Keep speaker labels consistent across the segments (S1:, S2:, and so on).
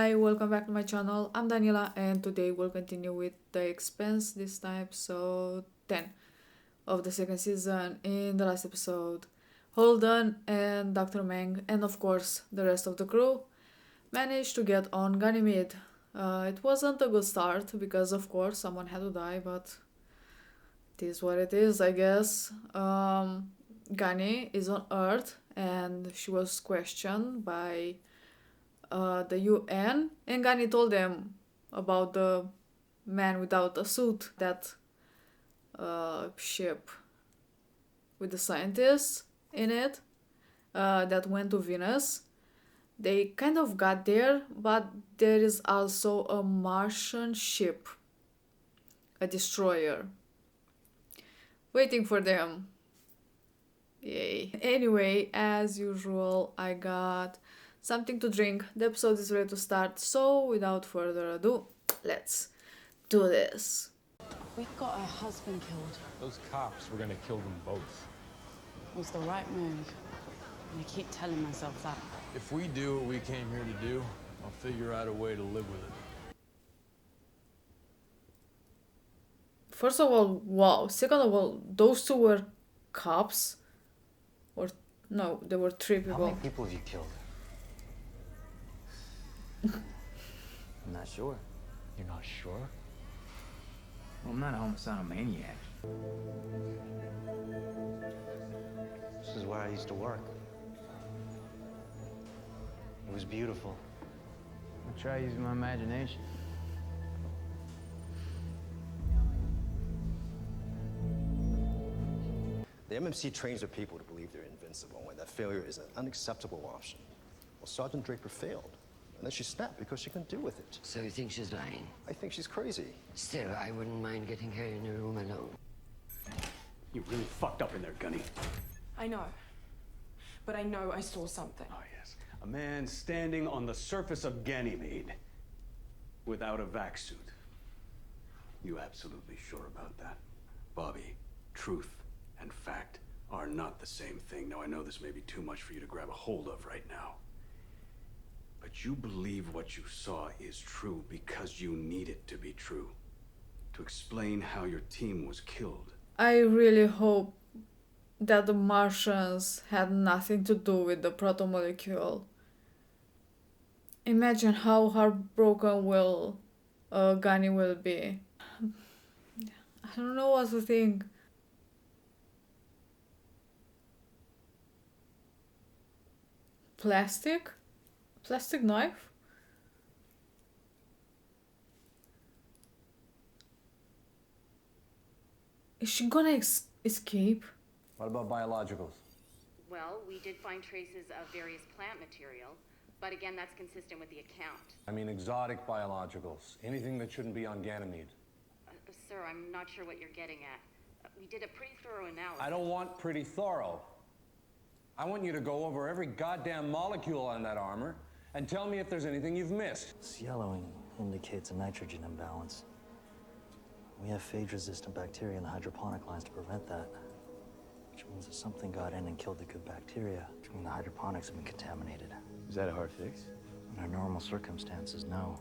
S1: Hi, welcome back to my channel. I'm Daniela and today we'll continue with the Expanse, this time episode 10 of the second season. In the last episode, Holden and Dr. Meng and of course the rest of the crew managed to get on Ganymede. It wasn't a good start because of course someone had to die, but it is what it is, I guess. Gani is on Earth and she was questioned by the UN, and Gani told them about the man without a suit, that ship with the scientists in it that went to Venus. They kind of got there, but there is also a Martian ship, a destroyer, waiting for them. Yay. Anyway, as usual, I got something to drink. The episode is ready to start, so without further ado, let's do this.
S2: We got her husband killed.
S3: Those cops were gonna kill them both.
S2: It was the right move. And I keep telling myself that.
S4: If we do what we came here to do, I'll figure out a way to live with it.
S1: First of all, wow. Second of all, those two were cops. Or, no, there were three people.
S5: How many people have you killed? I'm not sure.
S3: You're not sure?
S5: Well, I'm not a homicidal maniac. This is where I used to work. It was beautiful. I'll try using my imagination.
S6: The MMC trains their people to believe they're invincible and that failure is an unacceptable option. Well, Sergeant Draper failed, and then she snapped because she couldn't deal with it.
S7: So you think she's lying?
S6: I think she's crazy.
S7: Still, I wouldn't mind getting her in a room alone.
S8: You really fucked up in there, Gunny.
S9: I know. But I know I saw something.
S8: Oh, yes. A man standing on the surface of Ganymede without a vac suit. You absolutely sure about that? Bobby, truth and fact are not the same thing. Now, I know this may be too much for you to grab a hold of right now. But you believe what you saw is true because you need it to be true. To explain how your team was killed.
S1: I really hope that the Martians had nothing to do with the protomolecule. Imagine how heartbroken will Gani will be. I don't know what to think. Plastic? Plastic knife? Is she gonna escape?
S10: What about biologicals?
S11: Well, we did find traces of various plant material, but again, that's consistent with the account.
S10: I mean exotic biologicals. Anything that shouldn't be on Ganymede.
S11: Sir, I'm not sure what you're getting at. We did a pretty thorough analysis.
S10: I don't want pretty thorough. I want you to go over every goddamn molecule on that armor and tell me if there's anything you've missed.
S5: This yellowing indicates a nitrogen imbalance. We have phage-resistant bacteria in the hydroponic lines to prevent that. Which means that something got in and killed the good bacteria, which means the hydroponics have been contaminated.
S6: Is that a hard fix?
S5: Under normal circumstances, no.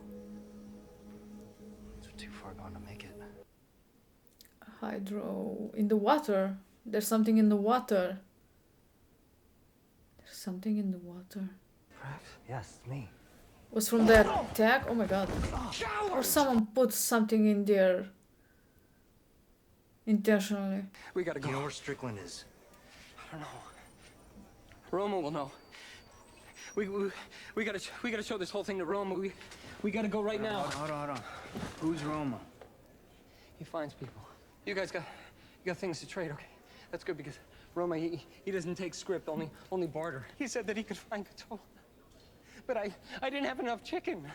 S5: We're too far gone to make it.
S1: Hydro... in the water. There's something in the water. There's something in the water.
S5: Perhaps. Yes, it's me.
S1: Was from that attack? Oh my god. Or someone put something in there. Intentionally.
S7: We gotta go.
S5: You know where Strickland is?
S7: I don't know. Roma will know. We gotta show this whole thing to Roma. We gotta go right now.
S5: Hold on. Who's Roma?
S7: He finds people. You got things to trade, okay? That's good because Roma, he doesn't take script, only barter. He said that he could find control. But I didn't have enough chicken.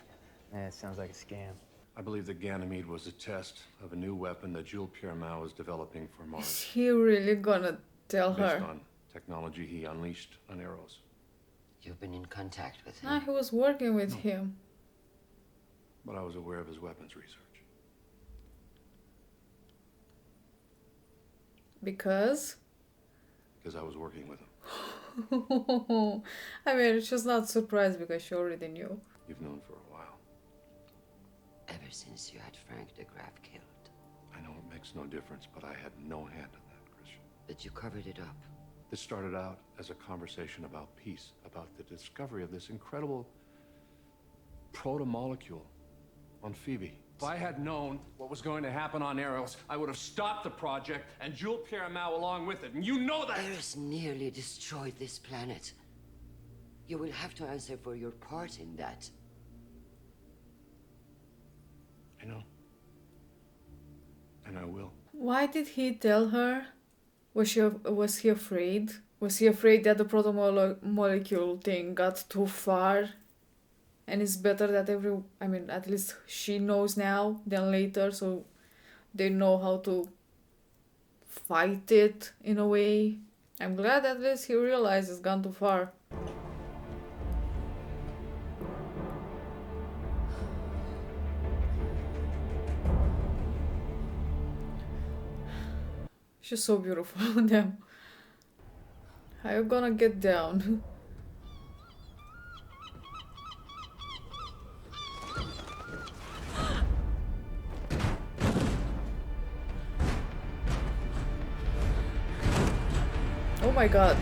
S5: Yeah, it sounds like a scam.
S10: I believe that Ganymede was a test of a new weapon that Jules Pierre Mao is developing for
S1: Is
S10: Mars.
S1: he really gonna tell
S10: Based
S1: her?
S10: on technology he unleashed on Eros.
S7: You've been in contact with him.
S1: Nah, he was working with him.
S10: But I was aware of his weapons research.
S1: Because?
S10: Because I was working with him.
S1: I mean, she's not surprised because she already knew.
S10: You've known for a while.
S12: since you had Frank de Graaf killed.
S13: I know it makes no difference, but I had no hand in that, Christian.
S12: But you covered it up.
S13: This started out as a conversation about peace, about the discovery of this incredible proto-molecule on Phoebe.
S10: If I had known what was going to happen on Eros, I would have stopped the project and Jules Pierre Mao along with it, and you know that!
S12: Eros nearly destroyed this planet. You will have to answer for your part in that.
S13: I know. And I will.
S1: Why did he tell her? Was he afraid? Was he afraid that the proto-molecule thing got too far? And it's better that at least she knows now than later, so they know how to fight it in a way. I'm glad at least he realized it's gone too far. She's so beautiful, damn. How you gonna get down? Oh my god.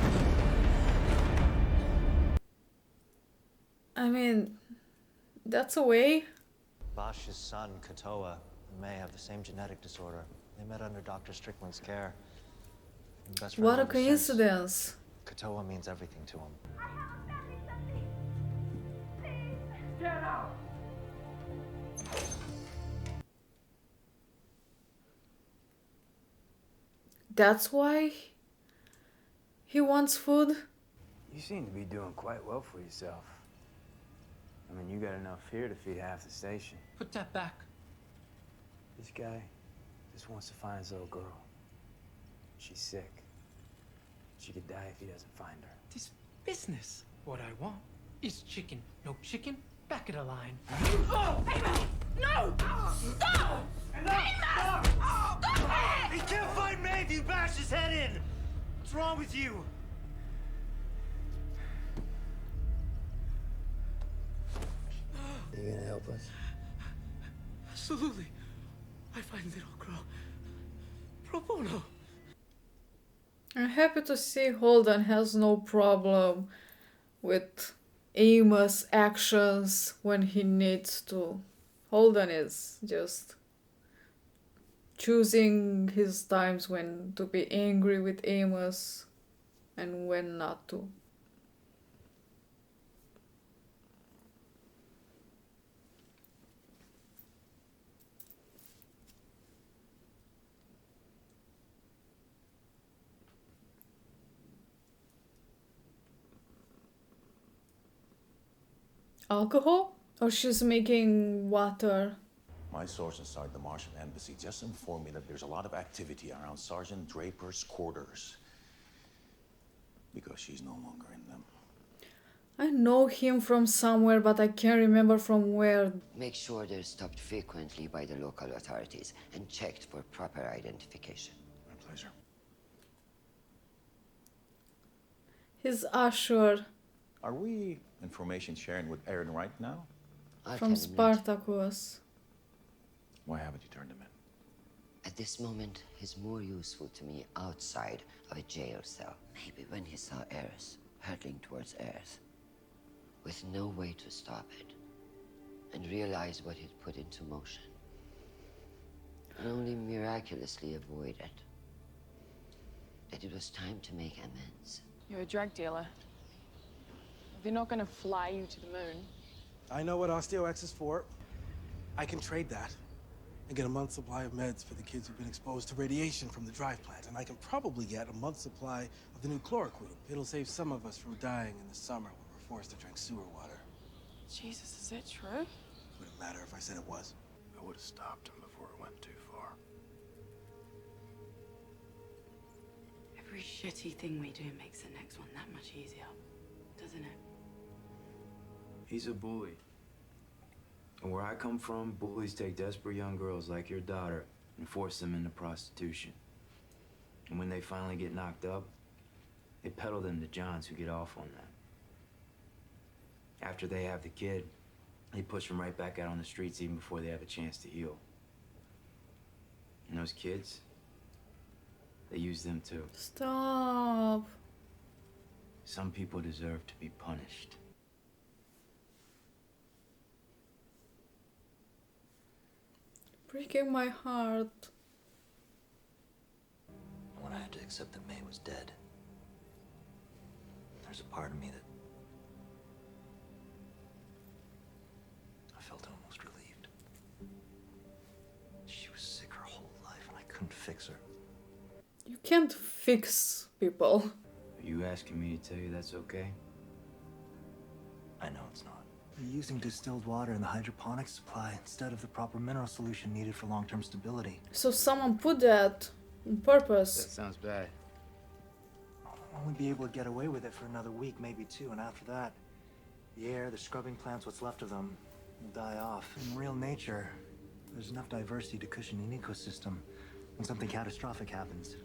S1: I mean, that's a way.
S5: Bosch's son, Katoa, may have the same genetic disorder. They met under Dr. Strickland's care. Best friends
S1: What a
S5: ever since.
S1: coincidence.
S5: Katoa means everything to him.
S7: Get out!
S1: That's why he wants food?
S14: You seem to be doing quite well for yourself. I mean, you got enough here to feed half the station.
S7: Put that back.
S14: This guy just wants to find his little girl. She's sick. She could die if he doesn't find her.
S7: This business. What I want is chicken. No chicken, back of the line.
S15: Oh! Amos! No! Stop! Amos! Stop it!
S16: He can't fight Maeve! You bashed his head in! What's wrong with you?
S14: Are you gonna help us?
S7: Absolutely. I find little girl. Pro bono.
S1: I'm happy to see Holden has no problem with Amos' actions when he needs to. Holden is just choosing his times when to be angry with Amos and when not to. Alcohol? Or she's making water?
S17: My source inside the Martian embassy just informed me that there's a lot of activity around Sergeant Draper's quarters. Because she's no longer in them.
S1: I know him from somewhere, but I can't remember from where.
S12: Make sure they're stopped frequently by the local authorities and checked for proper identification.
S17: My pleasure.
S1: He's Usher
S17: Are we information sharing with Aaron right now?
S1: from Spartacus.
S17: Why haven't you turned him in?
S12: At this moment, he's more useful to me outside of a jail cell. Maybe when he saw Eris hurtling towards Earth, with no way to stop it, and realized what he'd put into motion, and only miraculously avoided, that it was time to make amends.
S9: You're a drug dealer. They're not gonna fly you to the moon.
S18: I know what OsteoX is for. I can trade that and get a month's supply of meds for the kids who've been exposed to radiation from the drive plant. And I can probably get a month's supply of the new chloroquine. It'll save some of us from dying in the summer when we're forced to drink sewer water.
S9: Jesus, is that true?
S18: Wouldn't matter if I said it was.
S13: I would have stopped him before it went too far.
S2: Every shitty thing we do makes the next one that much easier, doesn't it?
S14: He's a bully. And where I come from, bullies take desperate young girls like your daughter and force them into prostitution. And when they finally get knocked up, they peddle them to Johns who get off on that. After they have the kid, They push them right back out on the streets even before they have a chance to heal. And those kids, they use them too.
S1: Stop.
S14: Some people deserve to be punished.
S1: Breaking my heart.
S5: When I had to accept that May was dead, there's a part of me that I felt almost relieved. She was sick her whole life and I couldn't fix her.
S1: You can't fix people.
S14: Are you asking me to tell you that's okay?
S5: I know it's not. You're using distilled water in the hydroponic supply instead of the proper mineral solution needed for long-term stability.
S1: So someone put that on purpose.
S14: That sounds bad.
S5: I'll only be able to get away with it for another week, maybe two, and after that, the air, the scrubbing plants, what's left of them, will die off. In real nature, there's enough diversity to cushion an ecosystem when something catastrophic happens.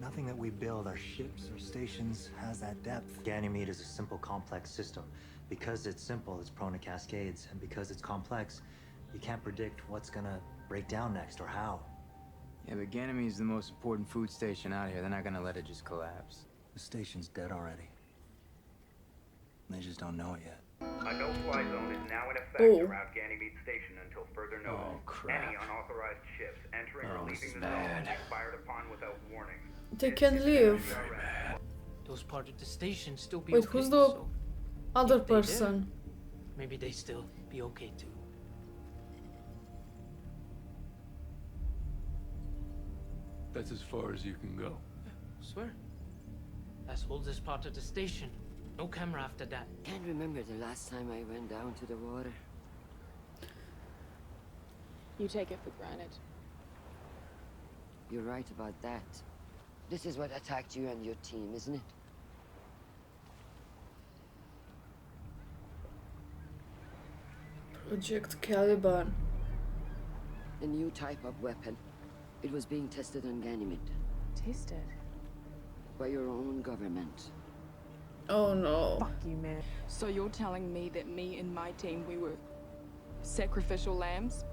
S5: Nothing that we build, our ships or stations, has that depth. Ganymede is a simple, complex system. Because it's simple, it's prone to cascades, and because it's complex, you can't predict what's gonna break down next or how.
S14: Yeah, but Ganymede is the most important food station out here. They're not gonna let it just collapse.
S5: The station's dead already. They just don't know it yet.
S19: A no-fly zone is now in effect
S1: Oh.
S19: around Ganymede Station until further notice.
S14: Oh, crap.
S19: Any unauthorized ships entering or
S14: this
S19: leaving
S14: is
S19: the
S14: bad.
S19: zone will be fired upon without warning.
S1: They can leave.
S20: Those part of the station still be
S1: Wait,
S20: okay,
S1: who's the
S20: so
S1: other
S20: if they did,
S1: person?
S20: maybe they still be okay too.
S4: That's as far as you can go.
S20: Swear. Let's hold this part of the station. No camera after that.
S12: Can't remember the last time I went down to the water.
S9: You take it for granted.
S12: You're right about that. This is what attacked you and your team, isn't it?
S1: Project Caliban.
S12: A new type of weapon. It was being tested on Ganymede.
S9: Tested?
S12: By your own government.
S1: Oh no.
S9: Fuck you, man. So you're telling me that me and my team, we were sacrificial lambs?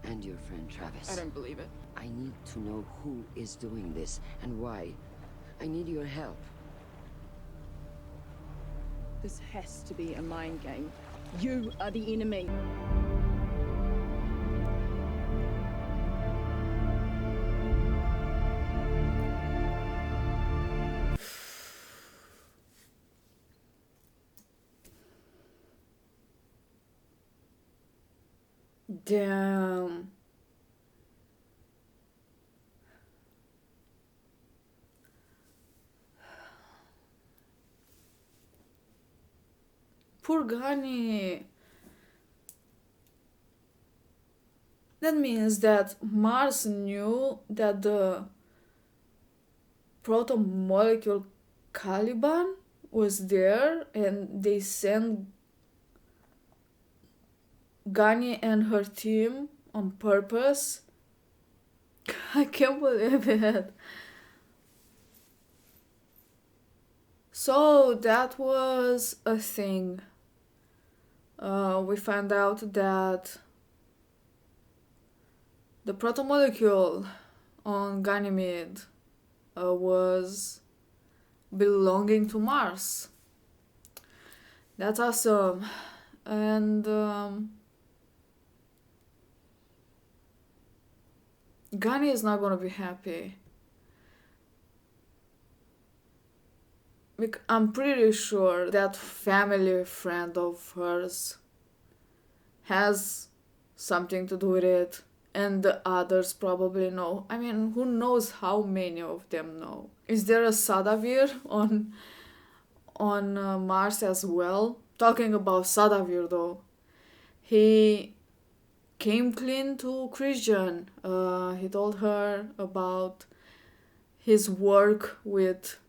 S12: And your friend Travis.
S9: I don't believe it.
S12: I need to know who is doing this and why. I need your help.
S9: This has to be a mind game. You are the enemy.
S1: Damn. Poor Gani. That means that Mars knew that the proto-molecule Caliban was there and they sent Gani and her team on purpose. I can't believe it. So that was a thing. We found out that the protomolecule on Ganymede was belonging to Mars. That's awesome. And Gani is not gonna be happy. I'm pretty sure that family friend of hers has something to do with it, and the others probably know. I mean, who knows how many of them know? Is there a Sadavir on Mars as well? Talking about Sadavir though, he came clean to Christian. He told her about his work with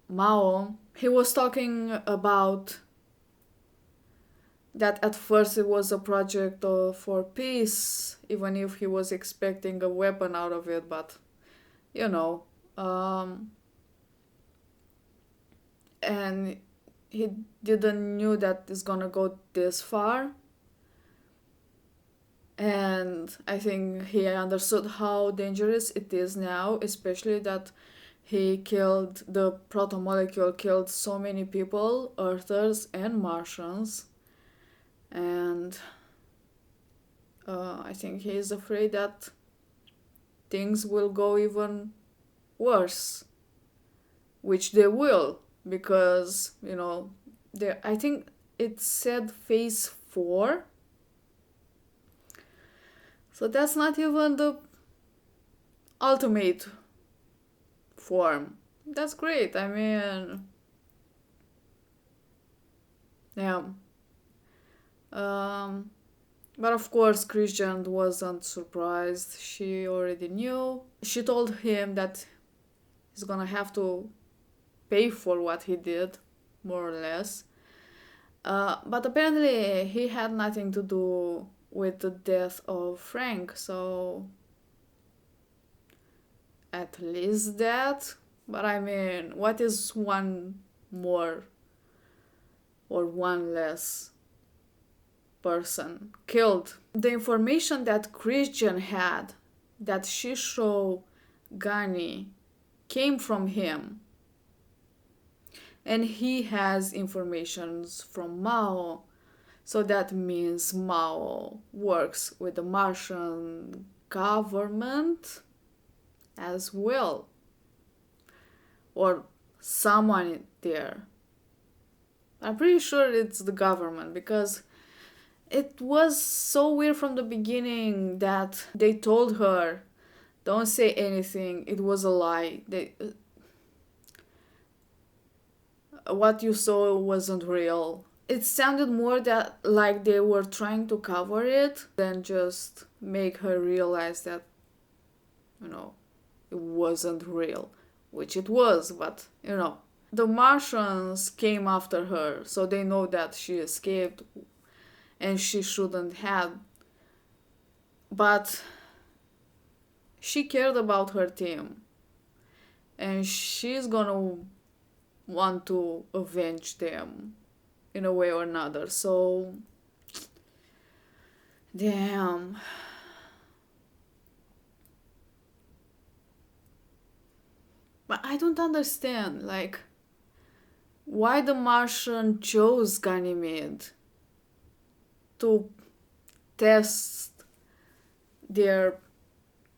S1: Mao. He was talking about that at first it was a project for peace, even if he was expecting a weapon out of it, but you know, and he didn't knew that it's gonna go this far. And I think he understood how dangerous it is now, especially that the proto-molecule killed so many people, Earthers and Martians. And I think he is afraid that things will go even worse, which they will, because, I think it said phase 4. So that's not even the ultimate form. That's great. I mean, yeah. But of course, Christian wasn't surprised. She already knew. She told him that he's gonna have to pay for what he did, more or less. But apparently, he had nothing to do with the death of Frank, so at least that. But I mean, what is one more or one less person killed? The information that Christian had, that she showed Gani, came from him. And he has informations from Mao. So that means Mao works with the Martian government as well. Or someone there. I'm pretty sure it's the government, because it was so weird from the beginning that they told her, don't say anything, it was a lie. What you saw wasn't real. It sounded more that like they were trying to cover it than just make her realize that, it wasn't real, which it was, but, The Martians came after her, so they know that she escaped and she shouldn't have. But she cared about her team, and she's gonna want to avenge them in a way or another. So, damn. But I don't understand, why the Martian chose Ganymede to test their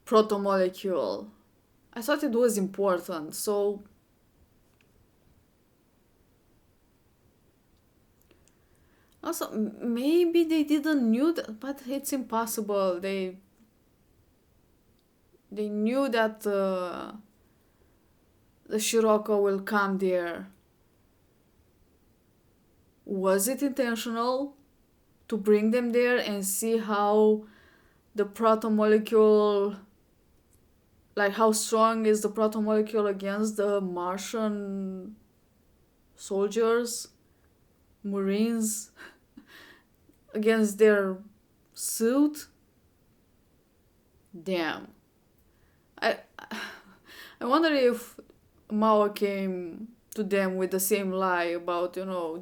S1: proto-molecule. I thought it was important, so also maybe they didn't knew that, but it's impossible. They knew that the Shiroko will come there. Was it intentional to bring them there and see how the proto-molecule, how strong is the proto-molecule against the Martian soldiers, Marines, against their suit? Damn. I wonder if Mao came to them with the same lie about,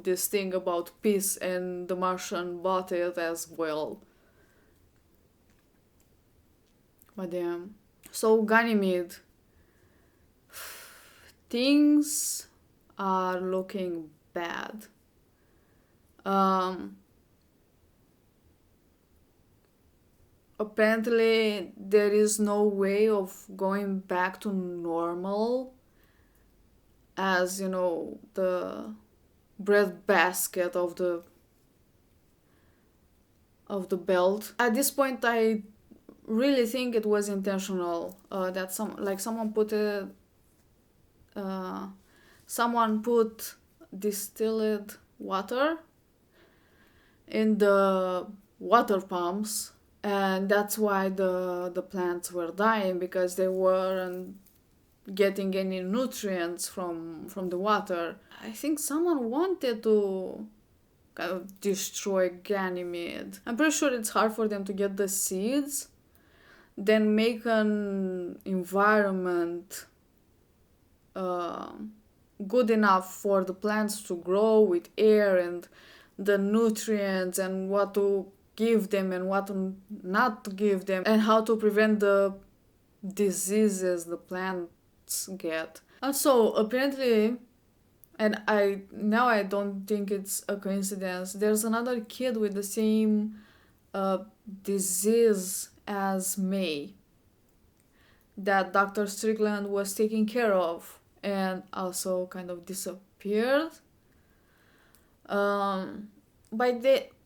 S1: this thing about peace, and the Martian bought it as well. But damn. So Ganymede. Things are looking bad. Apparently there is no way of going back to normal, as the breadbasket of the belt. At this point, I really think it was intentional, that someone put distilled water in the water pumps, and that's why the plants were dying, because they weren't getting any nutrients from the water. I think someone wanted to kind of destroy Ganymede. I'm pretty sure it's hard for them to get the seeds, then make an environment good enough for the plants to grow with air and the nutrients and what to give them and what not to give them and how to prevent the diseases the plants get. Also, apparently, and I don't think it's a coincidence, there's another kid with the same disease as May that Dr. Strickland was taking care of and also kind of disappeared. But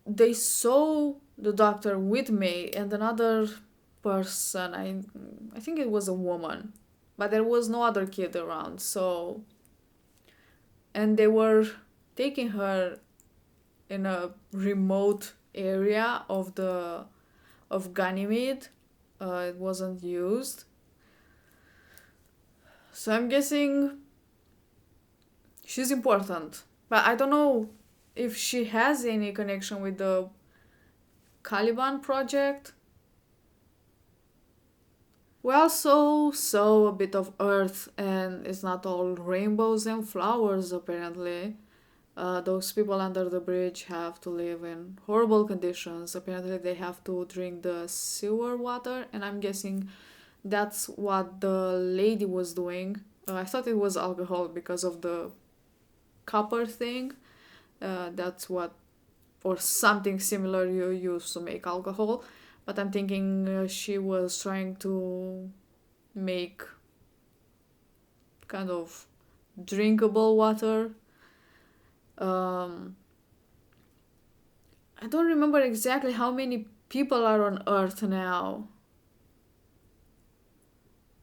S1: they saw the doctor with May and another person. I think it was a woman, but there was no other kid around. So, and they were taking her in a remote area of Ganymede. It wasn't used. So I'm guessing she's important. But I don't know if she has any connection with the Caliban project. We also saw a bit of Earth, and it's not all rainbows and flowers apparently. Those people under the bridge have to live in horrible conditions. Apparently they have to drink the sewer water, and I'm guessing that's what the lady was doing. I thought it was alcohol because of the copper thing. That's what, or something similar you use to make alcohol. But I'm thinking she was trying to make kind of drinkable water. I don't remember exactly how many people are on Earth now.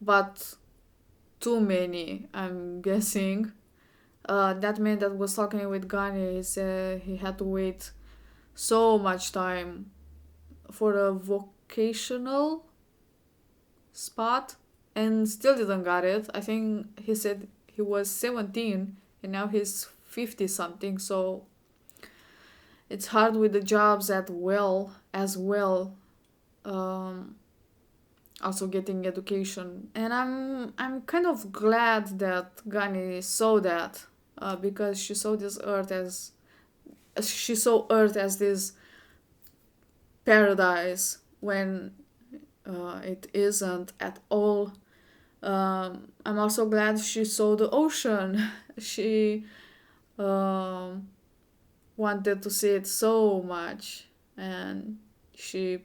S1: But too many, I'm guessing. That man that was talking with Gani said he had to wait so much time for a vocational spot and still didn't get it. I think he said he was 17 and now he's 50 something, so it's hard with the jobs as well. Also getting education, and I'm kind of glad that Gani saw that, because she saw Earth as this paradise when it isn't at all. I'm also glad she saw the ocean. She wanted to see it so much, and she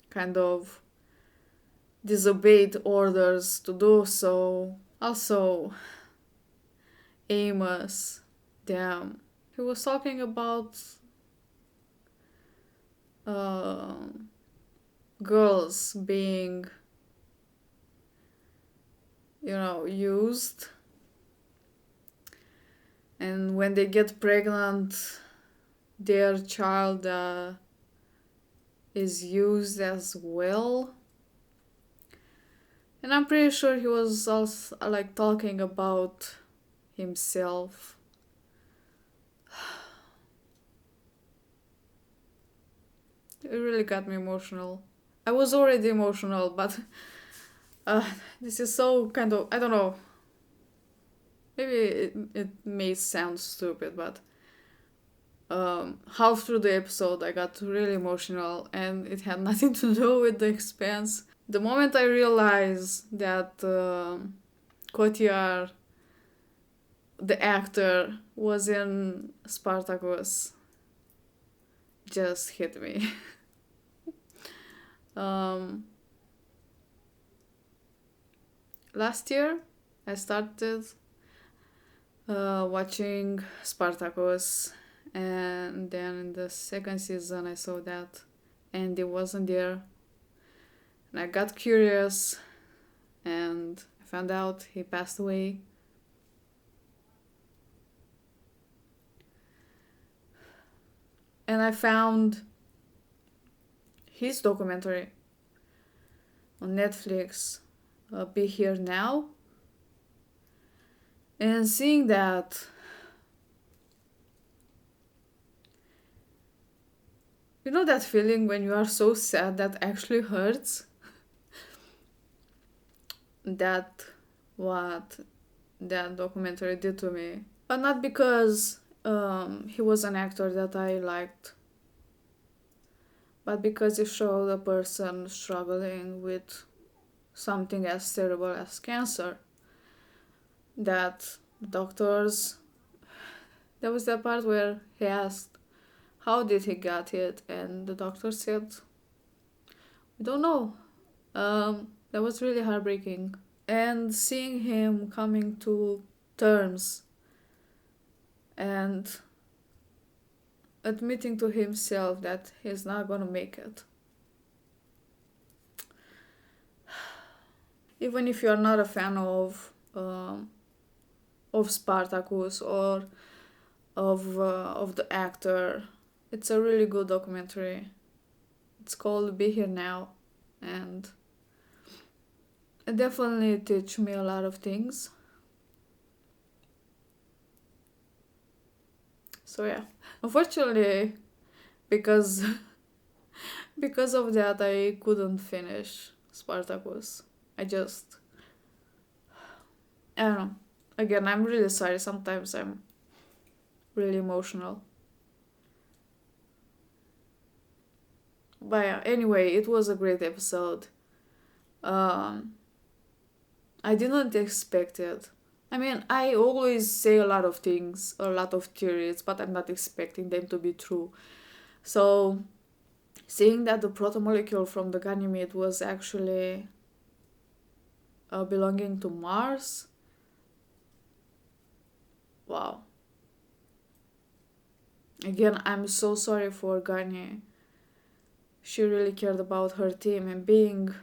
S1: kind of disobeyed orders to do so. Also, Amos, damn, he was talking about girls being, used, and when they get pregnant their child is used as well. And I'm pretty sure he was also talking about himself. It really got me emotional. I was already emotional, but this is so kind of, I don't know. Maybe it may sound stupid, but half through the episode I got really emotional, and it had nothing to do with the Expanse. The moment I realized that Cotillard, the actor, was in Spartacus, just hit me. Last year I started watching Spartacus, and then in the second season I saw that Andy wasn't there, and I got curious and I found out he passed away. And I found his documentary on Netflix, Be Here Now. And seeing that, you know that feeling when you are so sad that actually hurts? That that documentary did to me. But not because he was an actor that I liked, but because it showed a person struggling with something as terrible as cancer. That doctors, there was that part where he asked, how did he get it? And the doctor said, we don't know. That was really heartbreaking. And seeing him coming to terms and admitting to himself that he's not gonna make it. Even if you're not a fan of Spartacus or of the actor, it's a really good documentary. It's called Be Here Now, and it definitely teach me a lot of things. So yeah, unfortunately, because because of that, I couldn't finish Spartacus. I don't know. Again, I'm really sorry. Sometimes I'm really emotional. But yeah, anyway, it was a great episode. I didn't expect it. I mean, I always say a lot of things, a lot of theories, but I'm not expecting them to be true. So, seeing that the protomolecule from the Ganymede was actually belonging to Mars, wow. Again, I'm so sorry for Gani. She really cared about her team and being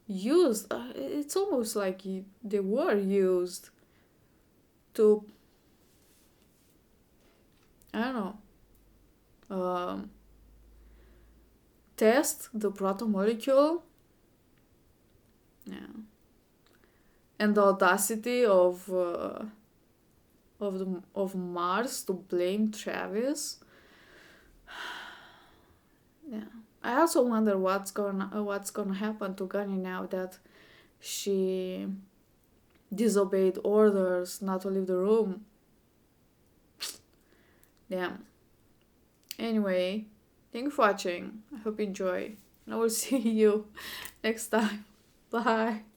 S1: used. It's almost like they were used to, I don't know, test the protomolecule. Yeah. And the audacity of Mars to blame Travis. Yeah. I also wonder what's gonna happen to Gani now that she disobeyed orders not to leave the room. Damn. Anyway, thank you for watching. I hope you enjoy. And I will see you next time. Bye.